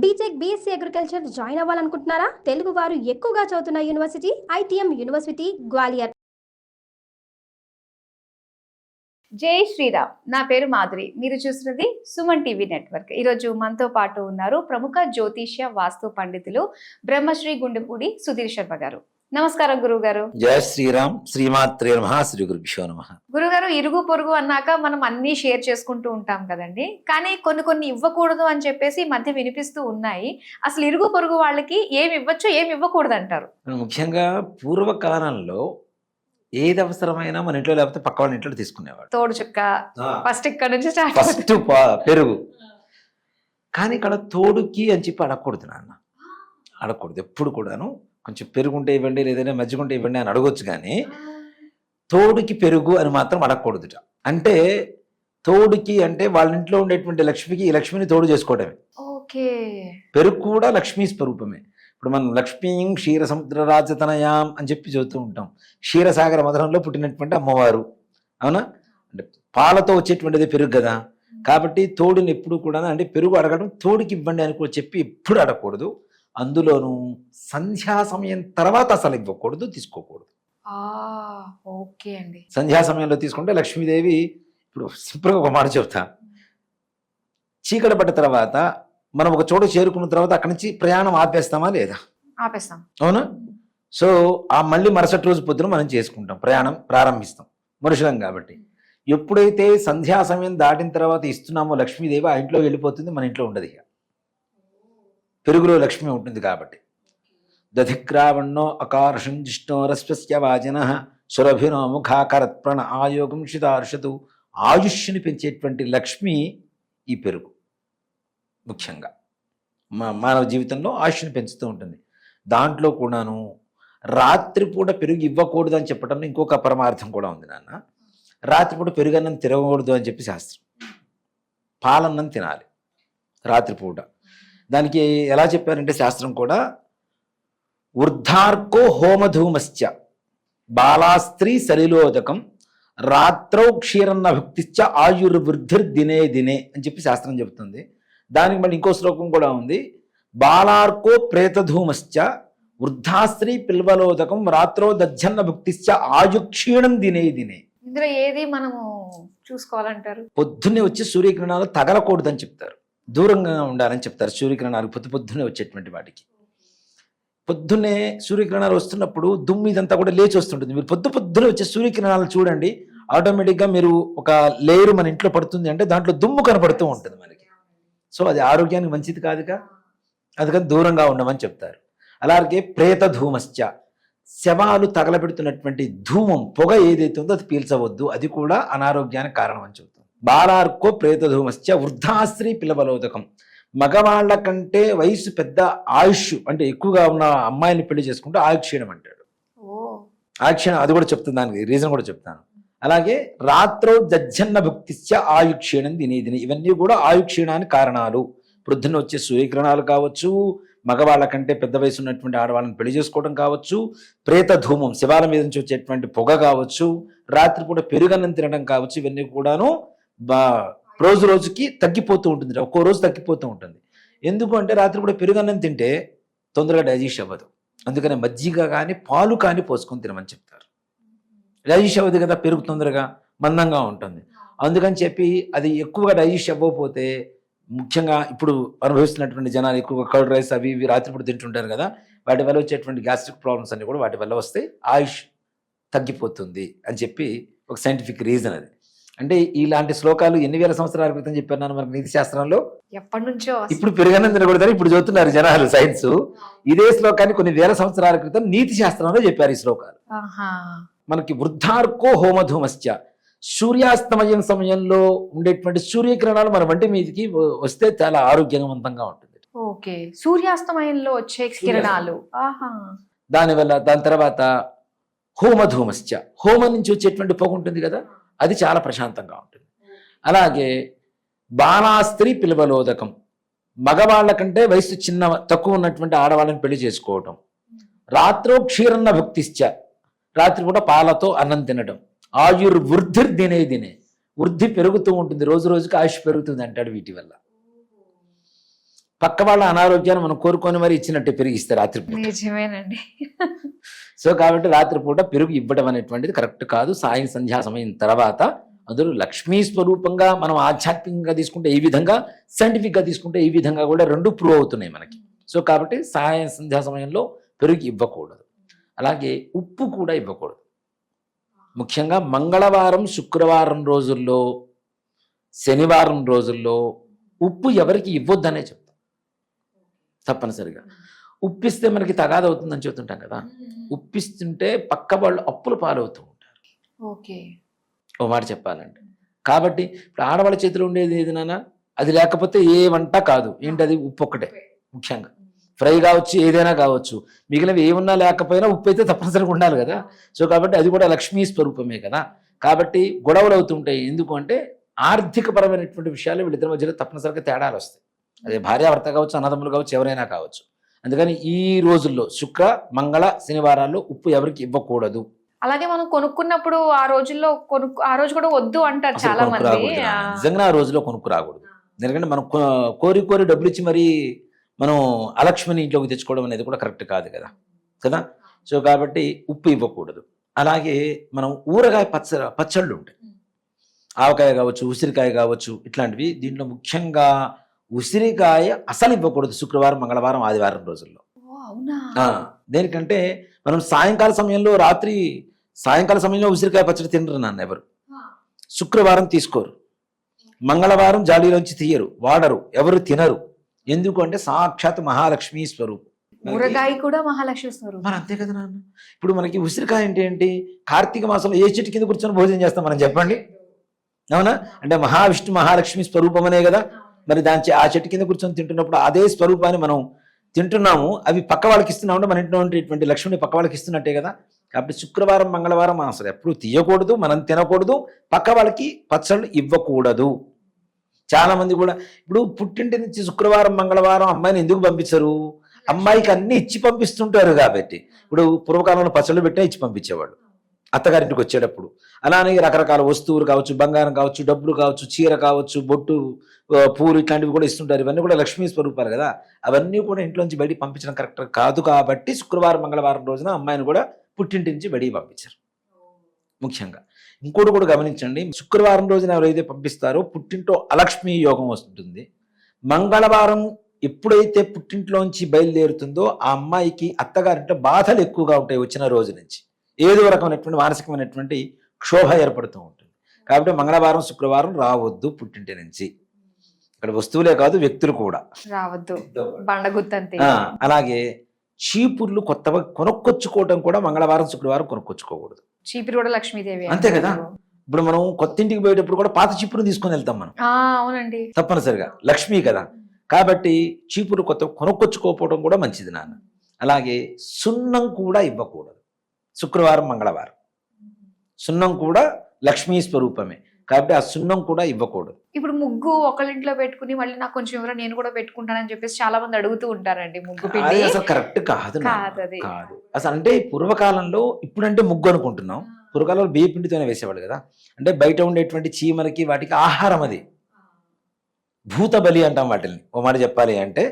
BTech BSc agriculture join అవ్వాలనుకుంటున్నారా? తెలుగు వారు ఎక్కువగా చదువుతున్న యూనివర్సిటీ ఐటీఎం యూనివర్సిటీ గ్వాలియర్. జై శ్రీరామ్. నా పేరు మాధురి. మీరు చూస్తున్నది సుమన్ టీవీ నెట్వర్క్. ఈరోజు మనతో పాటు ఉన్నారు ప్రముఖ జ్యోతిష్య వాస్తు పండితులు బ్రహ్మశ్రీ గుండెపూడి సుధీర్ శర్మ గారు. నమస్కారం గురువు గారు. జయ శ్రీరామ్. శ్రీమాత్రే నమః. శ్రీ గురుభ్యో నమః. గురుగారు, ఇరుగు పొరుగు అన్నాక మనం అన్ని షేర్ చేసుకుంటూ ఉంటాం కదండి, కానీ కొన్ని ఇవ్వకూడదు అని చెప్పేసి ఈ మధ్య వినిపిస్తూ ఉన్నాయి. అసలు ఇరుగు పొరుగు వాళ్ళకి ఏమి ఇవ్వచ్చు, ఏమి ఇవ్వకూడదు అంటారు? ముఖ్యంగా పూర్వకాలంలో ఏది అవసరమైనా మన ఇంట్లో లేకపోతే పక్క వాళ్ళ ఇంట్లో తీసుకునేవాడు. తోడు చుక్క ఫస్ట్ ఇక్కడ నుంచి స్టార్ట్. ఫస్ట్ పెరుగు. కానీ ఇక్కడ తోడుకి అని చెప్పి అడగకూడదు నాన్న, అడగకూడదు. ఎప్పుడు కూడాను కొంచెం పెరుగుంటే ఇవ్వండి, లేదంటే మజ్జిగుంటే ఇవ్వండి అని అడగొచ్చు, కానీ తోడుకి పెరుగు అని మాత్రం అడగకూడదుట. అంటే తోడుకి అంటే వాళ్ళ ఇంట్లో ఉండేటువంటి లక్ష్మికి ఈ లక్ష్మిని తోడు చేసుకోవడమే. ఓకే. పెరుగు కూడా లక్ష్మీ స్వరూపమే. ఇప్పుడు మనం లక్ష్మీం క్షీర సముద్ర రాజతనయాం అని చెప్పి చెబుతూ ఉంటాం. క్షీరసాగర మధురంలో పుట్టినటువంటి అమ్మవారు, అవునా? అంటే పాలతో వచ్చేటువంటిది పెరుగు కదా. కాబట్టి తోడుని ఎప్పుడు కూడా అంటే పెరుగు అడగడం, తోడుకి ఇవ్వండి అని కూడా చెప్పి ఎప్పుడు అడగకూడదు. అందులోనూ సంధ్యా సమయం తర్వాత అసలు ఇవ్వకూడదు, తీసుకోకూడదు. ఓకే అండి. సంధ్యా సమయంలో తీసుకుంటే లక్ష్మీదేవి, ఇప్పుడు సింపుల్గా ఒక మాట చెప్తా, చీకటి పడ్డ తర్వాత మనం ఒక చోటు చేరుకున్న తర్వాత అక్కడి నుంచి ప్రయాణం ఆపేస్తామా లేదా? ఆపేస్తాం, అవునా? సో ఆ మళ్ళీ మరుసటి రోజు పొద్దున మనం చేసుకుంటాం, ప్రయాణం ప్రారంభిస్తాం మనుషులం కాబట్టి. ఎప్పుడైతే సంధ్యా సమయం దాటిన తర్వాత ఇస్తున్నామో లక్ష్మీదేవి ఆ ఇంట్లో వెళ్ళిపోతుంది, మన ఇంట్లో ఉండదు. ఇక పెరుగులో లక్ష్మి ఉంటుంది కాబట్టి. దధిక్రావణో అకార్షం జిష్ణో రస్వస్య వాజిన సురభినో ముఖాకరత్ప్రణ ఆయోగం శితార్షతు. ఆయుష్ని పెంచేటువంటి లక్ష్మి ఈ పెరుగు. ముఖ్యంగా మానవ జీవితంలో ఆయుష్ని పెంచుతూ ఉంటుంది. దాంట్లో కూడాను రాత్రిపూట పెరుగు ఇవ్వకూడదు అని చెప్పడంలో ఇంకొక పరమార్థం కూడా ఉంది నాన్న. రాత్రిపూట పెరుగన్నం తినకూడదు అని చెప్పి శాస్త్రం. పాలన్నం తినాలి రాత్రిపూట. దానికి ఎలా చెప్పారంటే శాస్త్రం కూడా, వృద్ధార్కో హోమధూమశ్చ బాలాస్త్రీ సలిలోదకం రాత్రౌ క్షీరన్న భక్తిశ్చ ఆయుర్వృద్ధిర్దినే దినే అని చెప్పి శాస్త్రం చెబుతుంది. దానికి మళ్ళీ ఇంకో శ్లోకం కూడా ఉంది, బాలార్కో ప్రేతధూమశ్చ వృద్ధాస్త్రీ పిల్వలోదకం రాత్రో దజ్జన్న భక్తిశ్చ ఆయుక్షీణం దినే దినే. ఇందులో ఏది మనము చూసుకోవాలంటారు? పొద్దున్నే వచ్చి సూర్యకిరణాలు తగలకూడదని చెప్తారు, దూరంగా ఉండాలని చెప్తారు. సూర్యకిరణాలు పొద్దున్నే వచ్చేటువంటి వాటికి. పొద్దున్నే సూర్యకిరణాలు వస్తున్నప్పుడు దుమ్ము ఇదంతా కూడా లేచి వస్తుంటుంది. మీరు పొద్దున్నే వచ్చే సూర్యకిరణాలు చూడండి, ఆటోమేటిక్గా మీరు ఒక లేయరు మన ఇంట్లో పడుతుంది అంటే దాంట్లో దుమ్ము కనపడుతూ ఉంటుంది మనకి. సో అది ఆరోగ్యానికి మంచిది కాదుగా, అందుకని దూరంగా ఉండమని చెప్తారు. అలాగే ప్రేత ధూమశ్చ, శవాలు తగలబెడుతున్నటువంటి ధూమం, పొగ ఏదైతే ఉందో అది పీల్చవద్దు, అది కూడా అనారోగ్యానికి కారణం అని చెబుతుంది. బాలార్కో ప్రేతధూమశ్చ వృద్ధాస్త్రీ పిలవలోదకం. మగవాళ్ల కంటే వయసు పెద్ద ఆయుష్ అంటే ఎక్కువగా ఉన్న అమ్మాయిని పెళ్లి చేసుకుంటే ఆయుక్షీణం అంటాడు. ఆయుక్షీణం అది కూడా చెప్తుంది, దానికి రీజన్ కూడా చెప్తాను. అలాగే రాత్రో జజ్జన్న భక్తిశ్చ ఆయుక్షీణం దినే దినే. ఇవన్నీ కూడా ఆయుక్షీణానికి కారణాలు. ప్రొద్దున వచ్చే సూర్యకిరణాలు కావచ్చు, మగవాళ్ళ కంటే పెద్ద వయసు ఉన్నటువంటి ఆడవాళ్ళని పెళ్లి చేసుకోవడం కావచ్చు, ప్రేత ధూమం శివాల మీద నుంచి వచ్చేటువంటి పొగ కావచ్చు, రాత్రిపూట పెరుగన్నం తినడం కావచ్చు, ఇవన్నీ కూడాను రోజు రోజుకి తగ్గిపోతూ ఉంటుంది. ఒక్కో రోజు తగ్గిపోతూ ఉంటుంది. ఎందుకు అంటే రాత్రిపూట పెరుగన్నం తింటే తొందరగా డైజెస్ట్ అవ్వదు. అందుకని మజ్జిగ కానీ పాలు కానీ పోసుకొని తినమని చెప్తారు. డైజెస్ట్ అవ్వదు కదా, పెరుగు తొందరగా మందంగా ఉంటుంది. అందుకని చెప్పి అది ఎక్కువగా డైజెస్ట్ అవ్వకపోతే, ముఖ్యంగా ఇప్పుడు అనుభవిస్తున్నటువంటి జనాలు ఎక్కువగా కర్డ్ రైస్ అవి ఇవి రాత్రిపూట తింటుంటారు కదా, వాటి వల్ల వచ్చేటువంటి గ్యాస్ట్రిక్ ప్రాబ్లమ్స్ అన్ని కూడా వాటి వల్ల వస్తే ఆయుష్ తగ్గిపోతుంది అని చెప్పి ఒక సైంటిఫిక్ రీజన్ అది. అంటే ఇలాంటి శ్లోకాలు ఎన్ని వేల సంవత్సరాల క్రితం చెప్పాను మనకు నీతి శాస్త్రంలో. ఎప్పటి నుంచో. ఇప్పుడు పెరుగన్నం తినకూడదని ఇప్పుడు చదువుతున్నారు జనాలు, సైన్స్. ఇదే శ్లోకాన్ని కొన్ని వేల సంవత్సరాల క్రితం నీతి శాస్త్రంలో చెప్పారు ఈ శ్లోకాలు. మనకి వృద్ధార్కో హోమధూమశ్చ, సూర్యాస్తమయం సమయంలో ఉండేటువంటి సూర్యకిరణాలు మన వంటి మీదకి వస్తే చాలా ఆరోగ్యవంతంగా ఉంటుంది. ఓకే, సూర్యాస్తమయంలో వచ్చే కిరణాలు. దానివల్ల దాని తర్వాత హోమధూమశ్చ, హోమం నుంచి వచ్చేటువంటి పొగ ఉంటుంది కదా, అది చాలా ప్రశాంతంగా ఉంటుంది. అలాగే బాలాస్త్రీ పిలవలోదకం, మగవాళ్ళ కంటే వయసు తక్కువ ఉన్నటువంటి ఆడవాళ్ళని పెళ్లి చేసుకోవటం. రాత్రో క్షీరన్న భక్తిశ్చ, రాత్రిపూట పాలతో అన్నం తినడం. ఆయుర్వృద్ధిర్దినే దినే, వృద్ధి పెరుగుతూ ఉంటుంది, రోజు రోజుకి ఆయుష్ పెరుగుతుంది అంటాడు వీటి వల్ల. పక్క వాళ్ళ అనారోగ్యాన్ని మనం కోరుకొని మరి ఇచ్చినట్టే పెరుగు ఇస్తే రాత్రిపూట. నిజమేనండి. సో కాబట్టి రాత్రిపూట పెరుగు ఇవ్వడం అనేటువంటిది కరెక్ట్ కాదు. సాయం సంధ్యా సమయం తర్వాత అందులో లక్ష్మీ స్వరూపంగా మనం ఆధ్యాత్మికంగా తీసుకుంటే ఈ విధంగా, సైంటిఫిక్గా తీసుకుంటే ఈ విధంగా కూడా రెండు ప్రూవ్ అవుతున్నాయి మనకి. సో కాబట్టి సాయం సంధ్యా సమయంలో పెరుగు ఇవ్వకూడదు. అలాగే ఉప్పు కూడా ఇవ్వకూడదు. ముఖ్యంగా మంగళవారం, శుక్రవారం రోజుల్లో, శనివారం రోజుల్లో ఉప్పు ఎవరికి ఇవ్వద్దనే చెప్తాం తప్పనిసరిగా. ఉప్పిస్తే మనకి తగాద అవుతుందని చెప్తుంటాం కదా. ఉప్పిస్తుంటే పక్క వాళ్ళు అప్పుల పాలవుతూ ఉంటారు. ఓకే. ఓ మాట చెప్పాలంటే కాబట్టి ఇప్పుడు ఆడవాళ్ళ చేతిలో ఉండేది ఏది నాన్న, అది లేకపోతే ఏ వంట కాదు. ఏంటది? ఉప్పు ఒక్కటే. ముఖ్యంగా ఫ్రై కావచ్చు, ఏదైనా కావచ్చు, మిగిలినవి ఏమున్నా లేకపోయినా ఉప్పు అయితే తప్పనిసరిగా ఉండాలి కదా. సో కాబట్టి అది కూడా లక్ష్మీ స్వరూపమే కదా. కాబట్టి గొడవలు అవుతుంటాయి. ఎందుకు అంటే ఆర్థికపరమైనటువంటి విషయాలు వీళ్ళిద్దరి మధ్యలో తప్పనిసరిగా తేడాలు వస్తాయి. అదే భార్యాభర్త కావచ్చు, అన్నదమ్ములు కావచ్చు, ఎవరైనా కావచ్చు. అందుకని ఈ రోజుల్లో శుక్ర, మంగళ, శనివారాల్లో ఉప్పు ఎవరికి ఇవ్వకూడదు. అలాగే మనం కొనుక్కున్నప్పుడు ఆ రోజుల్లో ఆ రోజు కూడా వద్దు అంటారు అసలు చాలా కొనుక్కు మంది. రాకూడదు నాన్న. నిజంగా ఆ రోజులో కొనుక్కు రాకూడదు. ఎందుకంటే మనం కోరి కోరి డబ్బులు ఇచ్చి మరి మనం అలక్ష్మిని ఇంట్లోకి తెచ్చుకోవడం అనేది కూడా కరెక్ట్ కాదు కదా. సో కాబట్టి ఉప్పు ఇవ్వకూడదు. అలాగే మనం ఊరగాయ పచ్చళ్ళు ఉంటాయి. ఆవకాయ కావచ్చు, ఉసిరికాయ కావచ్చు, ఇట్లాంటివి. దీంట్లో ముఖ్యంగా ఉసిరికాయ అసలు ఇవ్వకూడదు శుక్రవారం, మంగళవారం, ఆదివారం రోజుల్లో. దేనికంటే మనం సాయంకాల సమయంలో, సాయంకాల సమయంలో ఉసిరికాయ పచ్చడి తినరు నాన్న ఎవరు. శుక్రవారం తీసుకోరు, మంగళవారం జాడీలోంచి తీయరు, వాడరు, ఎవరు తినరు. ఎందుకు అంటే సాక్షాత్ మహాలక్ష్మి స్వరూపం. ఊరగాయ కూడా మహాలక్ష్మి స్వరూపం. మరి అంతే కదా నాన్న. ఇప్పుడు మనకి ఉసిరికాయ అంటే ఏంటి? కార్తీక మాసంలో ఏ చెట్టు కింద కూర్చొని భోజనం చేస్తాం మనం చెప్పండి, అవునా? అంటే మహావిష్ణు మహాలక్ష్మి స్వరూపమనే కదా. మరి ఆ చెట్టు కింద కూర్చొని తింటున్నప్పుడు అదే స్వరూపాన్ని మనం తింటున్నాము. అవి పక్క వాళ్ళకి ఇస్తున్నాం అంటే మన ఇంట్లో ఉండేటువంటి లక్ష్మిని పక్క వాళ్ళకి ఇస్తున్నట్టే కదా. కాబట్టి శుక్రవారం, మంగళవారం మనం అసలు ఎప్పుడు తీయకూడదు, మనం తినకూడదు, పక్క వాళ్ళకి పచ్చళ్ళు ఇవ్వకూడదు. చాలా మంది కూడా ఇప్పుడు పుట్టింటి నుంచి శుక్రవారం, మంగళవారం అమ్మాయిని ఎందుకు పంపించరు? అమ్మాయికి అన్ని ఇచ్చి పంపిస్తుంటారు కాబట్టి. ఇప్పుడు పూర్వకాలంలో పచ్చళ్ళు పెట్టా ఇచ్చి పంపించేవాడు అత్తగారింటికి వచ్చేటప్పుడు. అలానే రకరకాల వస్తువులు కావచ్చు, బంగారం కావచ్చు, డబ్బులు కావచ్చు, చీర కావచ్చు, బొట్టు, పూలు, ఇట్లాంటివి కూడా ఇస్తుంటారు. ఇవన్నీ కూడా లక్ష్మీ స్వరూపాలు కదా. అవన్నీ కూడా ఇంట్లోంచి బయటికి పంపించడం కరెక్ట్ కాదు. కాబట్టి శుక్రవారం, మంగళవారం రోజున అమ్మాయిని కూడా పుట్టింటి నుంచి బయటికి పంపించారు. ముఖ్యంగా ఇంకోటి కూడా గమనించండి, శుక్రవారం రోజున ఎవరైతే పంపిస్తారో పుట్టింట్లో అలక్ష్మీ యోగం వస్తుంది. మంగళవారం ఎప్పుడైతే పుట్టింట్లోంచి బయలుదేరుతుందో ఆ అమ్మాయికి అత్తగారింట్లో బాధలు ఎక్కువగా ఉంటాయి. వచ్చిన రోజు నుంచి ఏదో రకమైనటువంటి మానసికమైనటువంటి క్షోభ ఏర్పడుతూ ఉంటుంది. కాబట్టి మంగళవారం, శుక్రవారం రావద్దు పుట్టింటి నుంచి. ఇక్కడ వస్తువులే కాదు, వ్యక్తులు కూడా రావద్దు. బండగుత్తంతే. అలాగే చీపుర్లు కొత్తగా కొనుక్కొచ్చుకోవడం కూడా మంగళవారం, శుక్రవారం కొనుక్కొచ్చుకోకూడదు. చీపురు కూడా లక్ష్మీదేవి అంతే కదా. ఇప్పుడు మనం కొత్త ఇంటికి పోయేటప్పుడు కూడా పాత చీపురు తీసుకొని వెళ్తాం మనం. అవునండి, తప్పనిసరిగా లక్ష్మీ కదా. కాబట్టి చీపురు కొత్త కొనుక్కొచ్చుకోకపోవడం కూడా మంచిది నాన్న. అలాగే సున్నం కూడా ఇవ్వకూడదు శుక్రవారం, మంగళవారం. సున్నం కూడా లక్ష్మీ స్వరూపమే కాబట్టి ఆ సున్నం కూడా ఇవ్వకూడదు. ఇప్పుడు ముగ్గు ఒకళ్ళింట్లో పెట్టుకుని మళ్ళీ నాకు కొంచెం ఎవరో నేను కూడా పెట్టుకుంటానని చెప్పేసి చాలా మంది అడుగుతూ ఉంటారండి. ముగ్గు పిండి అసలు కరెక్ట్ కాదు. కాదు అసలు. అంటే పూర్వకాలంలో, ఇప్పుడంటే ముగ్గు అనుకుంటున్నాం, పూర్వకాలంలో బియ్య పిండితోనే వేసేవాళ్ళు కదా. అంటే బయట ఉండేటువంటి చీమలకి వాటికి ఆహారం అది. భూత బలి అంటాం వాటిని. ఓ మాట చెప్పాలి అంటే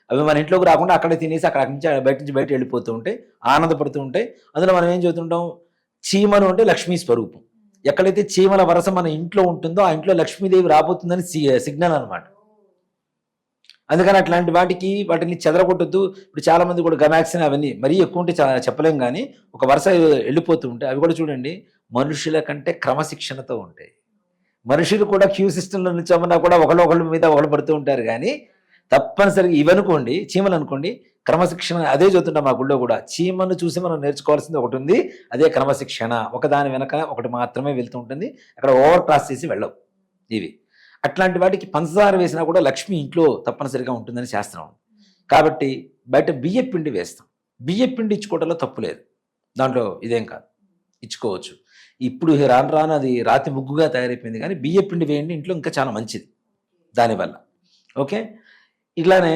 అవి మన ఇంట్లోకి రాకుండా అక్కడే తినేసి అక్కడ నుంచి బయట వెళ్ళిపోతూ ఉంటాయి, ఆనందపడుతూ ఉంటాయి. అందులో మనం ఏం చెబుతుంటాం, చీమలు అంటే లక్ష్మీ స్వరూపం. ఎక్కడైతే చీమల వరస మన ఇంట్లో ఉంటుందో ఆ ఇంట్లో లక్ష్మీదేవి రాబోతుందని సిగ్నల్ అనమాట. అందుకని అట్లాంటి వాటిని చెదరగొట్టద్దు. ఇప్పుడు చాలా మంది కూడా గమాక్సిన్ అవన్నీ మరీ ఎక్కువ ఉంటే చెప్పలేం, కానీ ఒక వరుస వెళ్ళిపోతూ ఉంటాయి. అవి కూడా చూడండి మనుషుల కంటే క్రమశిక్షణతో ఉంటాయి. మనుషులు కూడా క్యూ సిస్టంలో నుంచోమన్నా కూడా ఒకళ్ళ మీద ఒకళ్ళు పడుతూ ఉంటారు. కానీ తప్పనిసరిగా ఇవనుకోండి, చీమలు అనుకోండి, క్రమశిక్షణ. అదే చదువుతుంటాం మా గుళ్ళో కూడా. చీమను చూసి మనం నేర్చుకోవాల్సింది ఒకటి ఉంది, అదే క్రమశిక్షణ. ఒకదాని వెనక ఒకటి మాత్రమే వెళ్తూ ఉంటుంది, అక్కడ ఓవర్ క్రాస్ చేసి వెళ్ళవు ఇవి. అట్లాంటి వాటికి పంచదార వేసినా కూడా లక్ష్మి ఇంట్లో తప్పనిసరిగా ఉంటుందని శాస్త్రం. కాబట్టి బయట బియ్య పిండి వేస్తాం. బియ్య పిండి ఇచ్చుకోవడంలో తప్పు లేదు, దాంట్లో ఇదేం కాదు, ఇచ్చుకోవచ్చు. ఇప్పుడు రాను అది రాతి ముగ్గుగా తయారైపోయింది, కానీ బియ్య పిండి వేయండి ఇంట్లో, ఇంకా చాలా మంచిది దానివల్ల. ఓకే. ఇట్లానే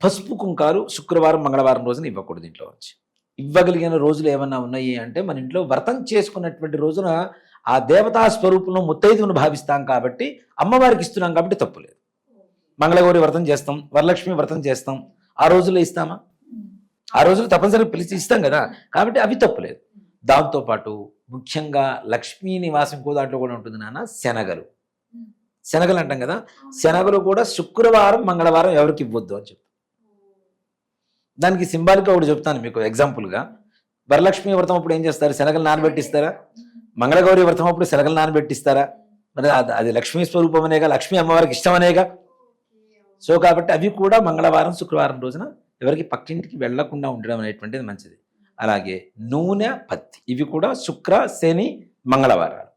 పసుపు కుంకాలు శుక్రవారం, మంగళవారం రోజున ఇవ్వకూడదు ఇంట్లో వచ్చి. ఇవ్వగలిగిన రోజులు ఏమన్నా ఉన్నాయి అంటే మన ఇంట్లో వ్రతం చేసుకున్నటువంటి రోజున ఆ దేవతా స్వరూపంలో ముత్తైదువును భావిస్తాం కాబట్టి, అమ్మవారికి ఇస్తున్నాం కాబట్టి తప్పులేదు. మంగళగౌరి వ్రతం చేస్తాం, వరలక్ష్మి వ్రతం చేస్తాం. ఆ రోజుల్లో ఇస్తామా? ఆ రోజులు తప్పనిసరిగా పిలిచి ఇస్తాం కదా. కాబట్టి అవి తప్పులేదు. దాంతోపాటు ముఖ్యంగా లక్ష్మీ నివాసం ఇంకో దాంట్లో కూడా ఉంటుంది నాన్న, శనగలు. శనగలు అంటాం కదా, శనగలు కూడా శుక్రవారం మంగళవారం ఎవరికి ఇవ్వద్దు అని చెప్తాం. దానికి సింబాలిక్గా ఒకటి చెప్తాను మీకు ఎగ్జాంపుల్గా. వరలక్ష్మి వ్రతం అప్పుడు ఏం చేస్తారు? శనగలు నానబెట్టిస్తారా? మంగళగౌరి వ్రతం అప్పుడు శనగలు నానబెట్టిస్తారా? మరి అది లక్ష్మీ స్వరూపం అనేగా, లక్ష్మీ అమ్మవారికి ఇష్టం అనేగా. సో కాబట్టి అవి కూడా మంగళవారం శుక్రవారం రోజున ఎవరికి పక్కింటికి వెళ్లకుండా ఉండడం అనేటువంటిది మంచిది. అలాగే నూనె, పత్తి ఇవి కూడా శుక్ర, శని, మంగళవారాలు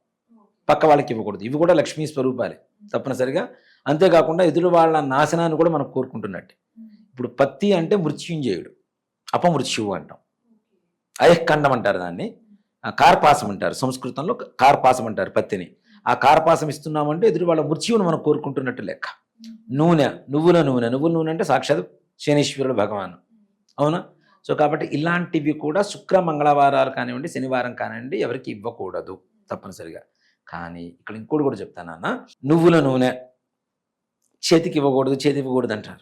పక్క వాళ్ళకి ఇవ్వకూడదు. ఇవి కూడా లక్ష్మీ స్వరూపాలే తప్పనిసరిగా. అంతేకాకుండా ఎదురు వాళ్ళ నాశనాన్ని కూడా మనం కోరుకుంటున్నట్టు. ఇప్పుడు పత్తి అంటే మృత్యుంజయుడు, అపమృత్యువు అంటాం. అయఃఖండం అంటారు దాన్ని, కార్పాసం అంటారు సంస్కృతంలో, కార్పాసం అంటారు పత్తిని. ఆ కార్పాసం ఇస్తున్నామంటే ఎదురు వాళ్ళ మృత్యువును మనం కోరుకుంటున్నట్టు లెక్క. నూనె, నువ్వుల నూనె. నువ్వుల నూనె అంటే సాక్షాత్ శనీశ్వరుడు భగవాను, అవునా? సో కాబట్టి ఇలాంటివి కూడా శుక్ర మంగళవారాలు కానివ్వండి, శనివారం కానివ్వండి ఎవరికి ఇవ్వకూడదు తప్పనిసరిగా. కానీ ఇక్కడ ఇంకోటి కూడా చెప్తానన్న, నువ్వుల నూనె చేతికి ఇవ్వకూడదు, చేతి ఇవ్వకూడదు అంటారు.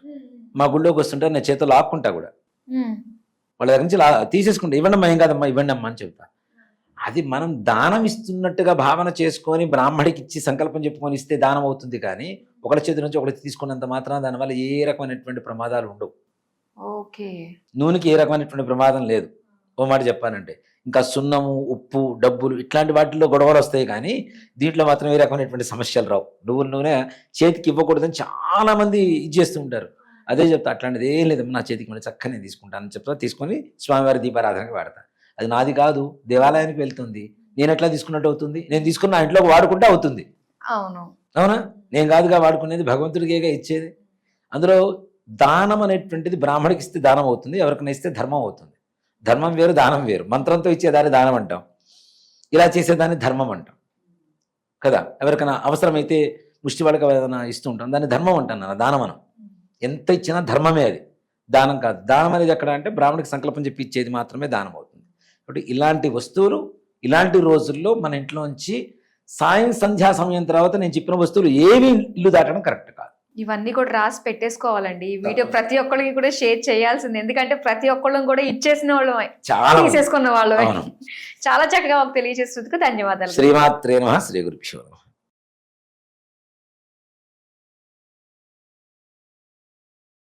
మా గుళ్ళోకి వస్తుంటే నేను చేతిలో లాక్కుంటా కూడా, వాళ్ళ దగ్గర నుంచి తీసేసుకుంటా. ఇవ్వండమ్మా, ఏం కాదమ్మా, ఇవ్వండి అమ్మా అని చెప్తా. అది మనం దానం ఇస్తున్నట్టుగా భావన చేసుకొని బ్రాహ్మడికి ఇచ్చి సంకల్పం చెప్పుకొని ఇస్తే దానం అవుతుంది. కానీ ఒకళ్ళ చేతి నుంచి ఒకటి తీసుకున్నంత మాత్రం దానివల్ల ఏ రకమైనటువంటి ప్రమాదాలు ఉండవు. ఓకే, నూనెకి ఏ రకమైనటువంటి ప్రమాదం లేదు. ఓ మాట చెప్పానంటే, ఇంకా సున్నము, ఉప్పు, డబ్బులు ఇట్లాంటి వాటిల్లో గొడవలు వస్తాయి, కానీ దీంట్లో మాత్రం ఏ రకమైనటువంటి సమస్యలు రావు. నువ్వుల నూనె చేతికి ఇవ్వకూడదని చాలా మంది ఇది చేస్తూ ఉంటారు. అదే చెప్తా, అట్లాంటిది ఏం లేదు, నా చేతికి మళ్ళీ చక్కగా నేను తీసుకుంటానని చెప్తా. తీసుకొని స్వామివారి దీపారాధనకి వాడతాను. అది నాది కాదు, దేవాలయానికి వెళ్తుంది. నేను ఎట్లా తీసుకున్నట్టు అవుతుంది? నేను తీసుకున్న నా ఇంట్లోకి వాడుకుంటే అవుతుంది. అవునా? నేను కాదుగా వాడుకునేది, భగవంతుడికేగా ఇచ్చేది. అందులో దానం అనేటువంటిది బ్రాహ్మడికి ఇస్తే దానం అవుతుంది, ఎవరికైనా ఇస్తే ధర్మం అవుతుంది. ధర్మం వేరు, దానం వేరు. మంత్రంతో ఇచ్చేదాన్ని దానం అంటాం, ఇలా చేసేదాన్ని ధర్మం అంటాం కదా. ఎవరికైనా అవసరమైతే ముష్టి వాళ్ళకి ఏదైనా ఇస్తూ ఉంటాం, దాన్ని ధర్మం అంటాను, దానం అనం. ఎంత ఇచ్చినా ధర్మమే, అది దానం కాదు. దానం అనేది ఎక్కడ అంటే బ్రాహ్మడికి సంకల్పం చెప్పి ఇచ్చేది మాత్రమే దానం అవుతుంది. కాబట్టి ఇలాంటి వస్తువులు ఇలాంటి రోజుల్లో మన ఇంట్లోంచి సాయం సంధ్యా సమయం తర్వాత నేను చెప్పిన వస్తువులు ఏవి ఇల్లు దాటడం కరెక్ట్ కాదు. ఇవన్నీ కూడా రాసి పెట్టేసుకోవాలండి. ఈ వీడియో ప్రతి ఒక్కరికి కూడా షేర్ చేయాల్సింది, ఎందుకంటే ప్రతి ఒక్కళ్ళం కూడా ఇచ్చేసిన వాళ్ళమే, చాలా తీసేసుకున్న వాళ్ళమే. చాలా చక్కగా మాకు తెలియజేసేందుకు ధన్యవాదాలు. శ్రీమాత్రే నమః. శ్రీ గురుభ్యో నమః.